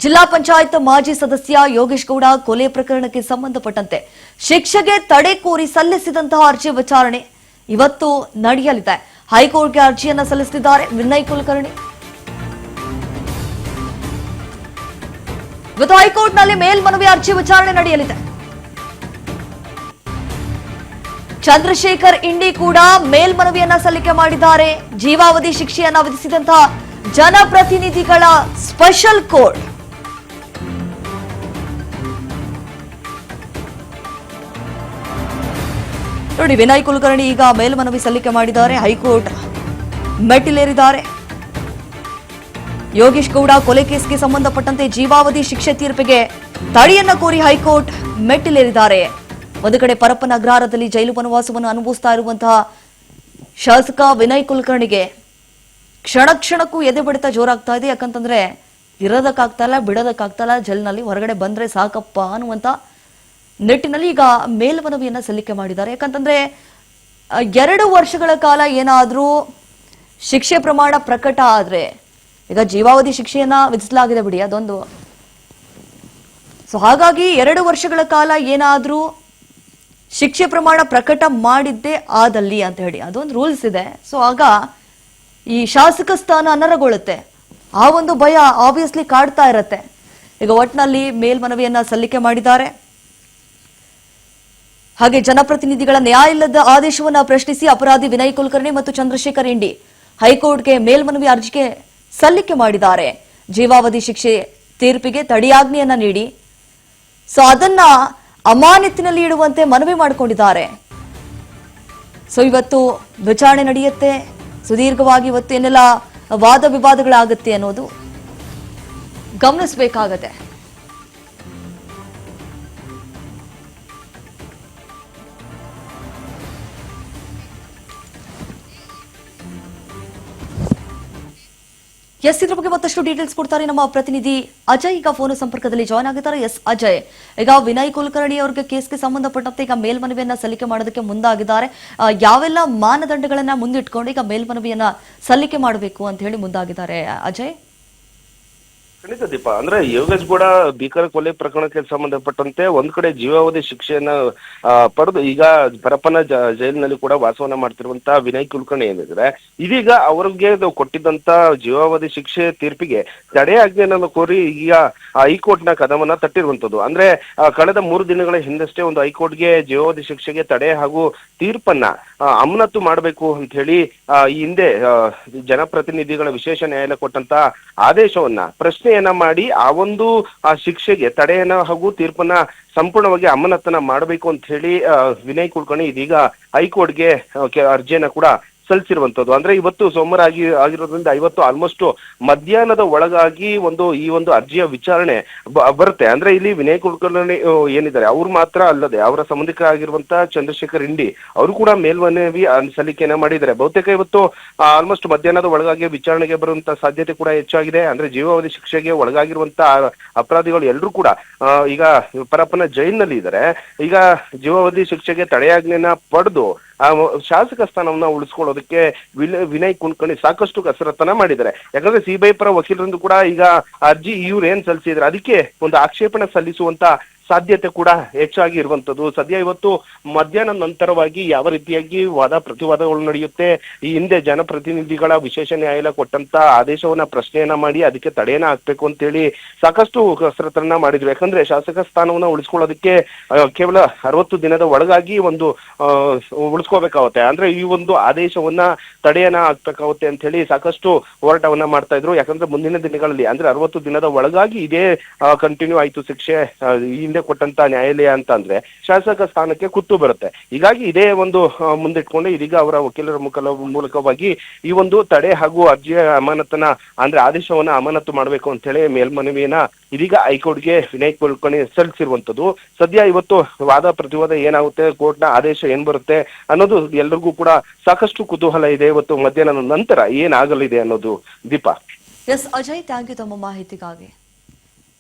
ಜಿಲ್ಲಾ ಪಂಚಾಯತ್ ಮಾಜಿ ಸದಸ್ಯ ಯೋಗೇಶ್ ಗೌಡ ಕೊಲೆ ಪ್ರಕರಣಕ್ಕೆ ಸಂಬಂಧಪಟ್ಟಂತೆ ಶಿಕ್ಷೆಗೆ ತಡೆ ಕೋರಿ ಸಲ್ಲಿಸಿದಂತಹ ಅರ್ಜಿ ವಿಚಾರಣೆ ಇವತ್ತು ನಡೆಯಲಿದೆ. ಹೈಕೋರ್ಟ್ಗೆ ಅರ್ಜಿಯನ್ನು ಸಲ್ಲಿಸಿದ್ದಾರೆ ವಿನಯ್ ಕುಲಕರ್ಣಿ. ಇವತ್ತು ಹೈಕೋರ್ಟ್ನಲ್ಲಿ ಮೇಲ್ಮನವಿ ಅರ್ಜಿ ವಿಚಾರಣೆ ನಡೆಯಲಿದೆ. ಚಂದ್ರಶೇಖರ್ ಇಂಡಿ ಕೂಡ ಮೇಲ್ಮನವಿಯನ್ನ ಸಲ್ಲಿಕೆ ಮಾಡಿದ್ದಾರೆ. ಜೀವಾವಧಿ ಶಿಕ್ಷೆಯನ್ನ ವಿಧಿಸಿದಂತಹ ಜನಪ್ರತಿನಿಧಿಗಳ ಸ್ಪೆಷಲ್ ಕೋರ್ಟ್ ನೋಡಿ, ವಿನಯ್ ಕುಲಕರ್ಣಿ ಈಗ ಮೇಲ್ಮನವಿ ಸಲ್ಲಿಕೆ ಮಾಡಿದ್ದಾರೆ. ಹೈಕೋರ್ಟ್ ಮೆಟ್ಟಿಲೇರಿದ್ದಾರೆ. ಯೋಗೇಶ್ ಗೌಡ ಕೊಲೆ ಕೇಸ್ಗೆ ಸಂಬಂಧಪಟ್ಟಂತೆ ಜೀವಾವಧಿ ಶಿಕ್ಷೆ ತೀರ್ಪಿಗೆ ತಡೆಯನ್ನ ಕೋರಿ ಹೈಕೋರ್ಟ್ ಮೆಟ್ಟಿಲೇರಿದ್ದಾರೆ. ಒಂದು ಕಡೆ ಪರಪ್ಪನ ಅಗ್ರಹಾರದಲ್ಲಿ ಜೈಲು ವನವಾಸವನ್ನು ಅನುಭವಿಸ್ತಾ ಇರುವಂತಹ ಶಾಸಕ ವಿನಯ್ ಕುಲಕರ್ಣಿಗೆ ಕ್ಷಣ ಕ್ಷಣಕ್ಕೂ ಎದೆ ಬಡಿತ ಜೋರಾಗ್ತಾ ಇದೆ. ಯಾಕಂತಂದ್ರೆ ಇರೋದಕ್ಕಾಗ್ತಾ ಇಲ್ಲ, ಬಿಡೋದಕ್ಕಾಗ್ತಾ ಇಲ್ಲ, ಜೈಲಿನಲ್ಲಿ ಹೊರಗಡೆ ಬಂದ್ರೆ ಸಾಕಪ್ಪ ಅನ್ನುವಂತ ನಿಟ್ಟಿನಲ್ಲಿ ಈಗ ಮೇಲ್ಮನವಿಯನ್ನ ಸಲ್ಲಿಕೆ ಮಾಡಿದ್ದಾರೆ. ಯಾಕಂತಂದ್ರೆ 2 ವರ್ಷಗಳ ಕಾಲ ಏನಾದ್ರೂ ಶಿಕ್ಷೆ ಪ್ರಮಾಣ ಪ್ರಕಟ ಆದ್ರೆ, ಈಗ ಜೀವಾವಧಿ ಶಿಕ್ಷೆಯನ್ನ ವಿಧಿಸಲಾಗಿದೆ ಬಿಡಿ, ಅದೊಂದು. ಸೊ ಹಾಗಾಗಿ 2 ವರ್ಷಗಳ ಕಾಲ ಏನಾದ್ರೂ ಶಿಕ್ಷೆ ಪ್ರಮಾಣ ಪ್ರಕಟ ಮಾಡಿದ್ದೇ ಆದಲ್ಲಿ ಅಂತ ಹೇಳಿ ಅದೊಂದು ರೂಲ್ಸ್ ಇದೆ. ಸೊ ಆಗ ಈ ಶಾಸಕ ಸ್ಥಾನ ಅನರ್ಹಗೊಳ್ಳುತ್ತೆ. ಆ ಒಂದು ಭಯ ಆಬ್ವಿಯಸ್ಲಿ ಕಾಡ್ತಾ ಇರತ್ತೆ. ಈಗ ಒಟ್ಟಿನಲ್ಲಿ ಮೇಲ್ಮನವಿಯನ್ನ ಸಲ್ಲಿಕೆ ಮಾಡಿದ್ದಾರೆ. ಹಾಗೆ ಜನಪ್ರತಿನಿಧಿಗಳ ನ್ಯಾಯಾಲಯದ ಆದೇಶವನ್ನ ಪ್ರಶ್ನಿಸಿ ಅಪರಾಧಿ ವಿನಯ್ ಕುಲಕರ್ಣಿ ಮತ್ತು ಚಂದ್ರಶೇಖರ್ ಇಂಡಿ ಹೈಕೋರ್ಟ್ಗೆ ಮೇಲ್ಮನವಿ ಅರ್ಜಿಗೆ ಸಲ್ಲಿಕೆ ಮಾಡಿದ್ದಾರೆ. ಜೀವಾವಧಿ ಶಿಕ್ಷೆ ತೀರ್ಪಿಗೆ ತಡೆಯಾಜ್ಞೆಯನ್ನ ನೀಡಿ ಸೊ ಅದನ್ನ ಅಮಾನತಿನಲ್ಲಿ ಇಡುವಂತೆ ಮನವಿ ಮಾಡಿಕೊಂಡಿದ್ದಾರೆ. ಸೊ ಇವತ್ತು ವಿಚಾರಣೆ ನಡೆಯುತ್ತೆ. ಸುದೀರ್ಘವಾಗಿ ಇವತ್ತು ಏನೆಲ್ಲ ವಾದ ವಿವಾದಗಳಾಗುತ್ತೆ ಅನ್ನೋದು ಗಮನಿಸಬೇಕಾಗತ್ತೆ. ಎಸ್, ಇದ್ರ ಬಗ್ಗೆ ಮತ್ತಷ್ಟು ಡೀಟೇಲ್ಸ್ ಕೊಡ್ತಾರೆ ನಮ್ಮ ಪ್ರತಿನಿಧಿ ಅಜಯ್. ಈಗ ಫೋನ್ ಸಂಪರ್ಕದಲ್ಲಿ ಜಾಯ್ನ್ ಆಗಿದ್ದಾರೆ. ಎಸ್ ಅಜಯ್, ಈಗ ವಿನಯ್ ಕುಲಕರ್ಣಿ ಅವರಿಗೆ ಕೇಸ್ಗೆ ಸಂಬಂಧಪಟ್ಟಂತೆ ಈಗ ಮೇಲ್ಮನವಿಯನ್ನ ಸಲ್ಲಿಕೆ ಮಾಡೋದಕ್ಕೆ ಮುಂದಾಗಿದ್ದಾರೆ. ಯಾವೆಲ್ಲ ಮಾನದಂಡಗಳನ್ನ ಮುಂದಿಟ್ಕೊಂಡು ಈಗ ಮೇಲ್ಮನವಿಯನ್ನ ಸಲ್ಲಿಕೆ ಮಾಡಬೇಕು ಅಂತ ಹೇಳಿ ಮುಂದಾಗಿದ್ದಾರೆ ಅಜಯ್? ಖಂಡಿತ ದೀಪ, ಅಂದ್ರೆ ಯೋಗೇಶ್ ಗೌಡ ಭೀಕರ ಕೊಲೆ ಪ್ರಕರಣಕ್ಕೆ ಸಂಬಂಧಪಟ್ಟಂತೆ ಒಂದ್ ಕಡೆ ಜೀವಾವಧಿ ಶಿಕ್ಷೆಯನ್ನ ಪಡೆದು ಈಗ ಪರಪ್ಪನ ಜೈಲಿನಲ್ಲಿ ಕೂಡ ವಾಸವನ್ನ ಮಾಡ್ತಿರುವಂತ ವಿನಯ್ ಕುಲಕರ್ಣಿ ಏನಿದ್ರೆ, ಇದೀಗ ಅವ್ರಿಗೆ ಕೊಟ್ಟಿದ್ದಂತ ಜೀವಾವಧಿ ಶಿಕ್ಷೆ ತೀರ್ಪಿಗೆ ತಡೆಯಾಜ್ಞೆಯನ್ನು ಕೋರಿ ಈಗ ಹೈಕೋರ್ಟ್ ನ ಕದಮನ್ನ ತಟ್ಟಿರುವಂತದ್ದು. ಅಂದ್ರೆ ಕಳೆದ 3 ದಿನಗಳ ಹಿಂದಷ್ಟೇ ಒಂದು ಹೈಕೋರ್ಟ್ಗೆ ಜೀವಾವಧಿ ಶಿಕ್ಷೆಗೆ ತಡೆ ಹಾಗೂ ತೀರ್ಪನ್ನ ಅಮಾನತು ಮಾಡಬೇಕು ಅಂತ ಹೇಳಿ ಈ ಹಿಂದೆ ಜನಪ್ರತಿನಿಧಿಗಳ ವಿಶೇಷ ನ್ಯಾಯಾಲಯ ಕೊಟ್ಟಂತ ಆದೇಶವನ್ನ ಪ್ರಶ್ನೆಯನ್ನ ಮಾಡಿ ಆ ಒಂದು ಶಿಕ್ಷೆಗೆ ತಡೆಯನ್ನ ಹಾಗೂ ತೀರ್ಪನ್ನ ಸಂಪೂರ್ಣವಾಗಿ ಅಮಾನತನ್ನ ಮಾಡಬೇಕು ಅಂತ ಹೇಳಿ ವಿನಯ್ ಕುಲಕರ್ಣಿ ಇದೀಗ ಹೈಕೋರ್ಟ್ಗೆ ಅರ್ಜಿಯನ್ನ ಕೂಡ ಸಲ್ಲಿಸಿರುವಂತದ್ದು. ಅಂದ್ರೆ ಇವತ್ತು ಸೋಮವಾರ ಆಗಿರೋದ್ರಿಂದ ಇವತ್ತು ಆಲ್ಮೋಸ್ಟ್ ಮಧ್ಯಾಹ್ನದ ಒಳಗಾಗಿ ಈ ಒಂದು ಅರ್ಜಿಯ ವಿಚಾರಣೆ ಬರುತ್ತೆ. ಅಂದ್ರೆ ಇಲ್ಲಿ ವಿನಯ್ ಕುಲಕರ್ಣಿ ಏನಿದ್ದಾರೆ ಅವ್ರು ಮಾತ್ರ ಅಲ್ಲದೆ ಅವರ ಸಂಬಂಧಿಕರಾಗಿರುವಂತ ಚಂದ್ರಶೇಖರ್ ಇಂಡಿ ಅವರು ಕೂಡ ಮೇಲ್ಮನವಿ ಸಲ್ಲಿಕೆಯನ್ನ ಮಾಡಿದ್ದಾರೆ. ಬಹುತೇಕ ಇವತ್ತು ಆಲ್ಮೋಸ್ಟ್ ಮಧ್ಯಾಹ್ನದ ಒಳಗಾಗಿ ವಿಚಾರಣೆಗೆ ಬರುವಂತ ಸಾಧ್ಯತೆ ಕೂಡ ಹೆಚ್ಚಾಗಿದೆ. ಅಂದ್ರೆ ಜೀವಾವಧಿ ಶಿಕ್ಷೆಗೆ ಒಳಗಾಗಿರುವಂತ ಅಪರಾಧಿಗಳು ಎಲ್ಲರೂ ಕೂಡ ಈಗ ಪರಪ್ಪನ ಜೈಲಿನಲ್ಲಿ ಇದ್ದಾರೆ. ಈಗ ಜೀವಾವಧಿ ಶಿಕ್ಷೆಗೆ ತಡೆಯಾಜ್ಞೆಯನ್ನ ಪಡೆದು ಶಾಸಕ ಸ್ಥಾನವನ್ನ ಉಳಿಸ್ಕೊಳ್ಳೋದಕ್ಕೆ ವಿನಯ್ ಕುಲಕರ್ಣಿ ಸಾಕಷ್ಟು ಕಸರತ್ತನ್ನ ಮಾಡಿದ್ದಾರೆ. ಯಾಕಂದ್ರೆ ಸಿಬಿಐ ಪರ ವಕೀಲರಿಂದ ಕೂಡ ಈಗ ಅರ್ಜಿ ಇವ್ರು ಏನ್ ಸಲ್ಲಿಸಿದ್ರೆ ಅದಕ್ಕೆ ಒಂದು ಆಕ್ಷೇಪಣೆ ಸಲ್ಲಿಸುವಂತ ಸಾಧ್ಯತೆ ಕೂಡ ಹೆಚ್ಚಾಗಿ ಇರುವಂತದ್ದು. ಸದ್ಯ ಇವತ್ತು ಮಧ್ಯಾಹ್ನ ನಂತರವಾಗಿ ಯಾವ ರೀತಿಯಾಗಿ ವಾದ ಪ್ರತಿವಾದಗಳು ನಡೆಯುತ್ತೆ, ಈ ಹಿಂದೆ ಜನಪ್ರತಿನಿಧಿಗಳ ವಿಶೇಷ ನ್ಯಾಯಾಲಯ ಕೊಟ್ಟಂತ ಆದೇಶವನ್ನ ಪ್ರಶ್ನೆಯನ್ನ ಮಾಡಿ ಅದಕ್ಕೆ ತಡೆಯನ್ನ ಹಾಕ್ಬೇಕು ಅಂತೇಳಿ ಸಾಕಷ್ಟು ಕಸರತ್ತನ್ನ ಮಾಡಿದ್ರು. ಯಾಕಂದ್ರೆ ಶಾಸಕ ಸ್ಥಾನವನ್ನ ಉಳಿಸ್ಕೊಳ್ಳೋದಕ್ಕೆ ಕೇವಲ 60 ದಿನದ ಒಳಗಾಗಿ ಒಂದು ಉಳಿಸ್ಕೋಬೇಕಾಗುತ್ತೆ. ಅಂದ್ರೆ ಈ ಒಂದು ಆದೇಶವನ್ನ ತಡೆಯನ್ನ ಹಾಕ್ಬೇಕಾಗುತ್ತೆ ಅಂತ ಹೇಳಿ ಸಾಕಷ್ಟು ಹೋರಾಟವನ್ನ ಮಾಡ್ತಾ ಇದ್ರು. ಯಾಕಂದ್ರೆ ಮುಂದಿನ ದಿನಗಳಲ್ಲಿ ಅಂದ್ರೆ 60 ದಿನದ ಒಳಗಾಗಿ ಇದೇ ಕಂಟಿನ್ಯೂ ಆಯ್ತು ಶಿಕ್ಷೆ ಹಿಂದೆ ಕೊಟ್ಟಂತ ನ್ಯಾಯಾಲಯ ಅಂತ ಅಂದ್ರೆ ಶಾಸಕ ಸ್ಥಾನಕ್ಕೆ ಕುತ್ತು ಬರುತ್ತೆ. ಹೀಗಾಗಿ ಇದೇ ಒಂದು ಮುಂದಿಟ್ಕೊಂಡು ಇದೀಗ ಅವರ ವಕೀಲರ ಮೂಲಕವಾಗಿ ಈ ಒಂದು ತಡೆ ಹಾಗೂ ಅರ್ಜಿಯ ಅಮಾನತನ ಅಂದ್ರೆ ಆದೇಶವನ್ನ ಅಮಾನತು ಮಾಡಬೇಕು ಅಂತ ಹೇಳಿ ಮೇಲ್ಮನವಿಯನ್ನ ಇದೀಗ ಹೈಕೋರ್ಟ್ಗೆ ವಿನಯ್ ಕುಲಕರ್ಣಿ ಸಲ್ಲಿಸಿರುವಂತದ್ದು. ಸದ್ಯ ಇವತ್ತು ವಾದ ಪ್ರತಿವಾದ ಏನಾಗುತ್ತೆ, ಕೋರ್ಟ್ ನ ಆದೇಶ ಏನ್ ಬರುತ್ತೆ ಅನ್ನೋದು ಎಲ್ರಿಗೂ ಕೂಡ ಸಾಕಷ್ಟು ಕುತೂಹಲ ಇದೆ. ಇವತ್ತು ಮಧ್ಯಾಹ್ನದ ನಂತರ ಏನಾಗಲಿದೆ ಅನ್ನೋದು. Deepa. Yes Ajay, thank you ತಮ್ಮ ಮಾಹಿತಿಗಾಗಿ.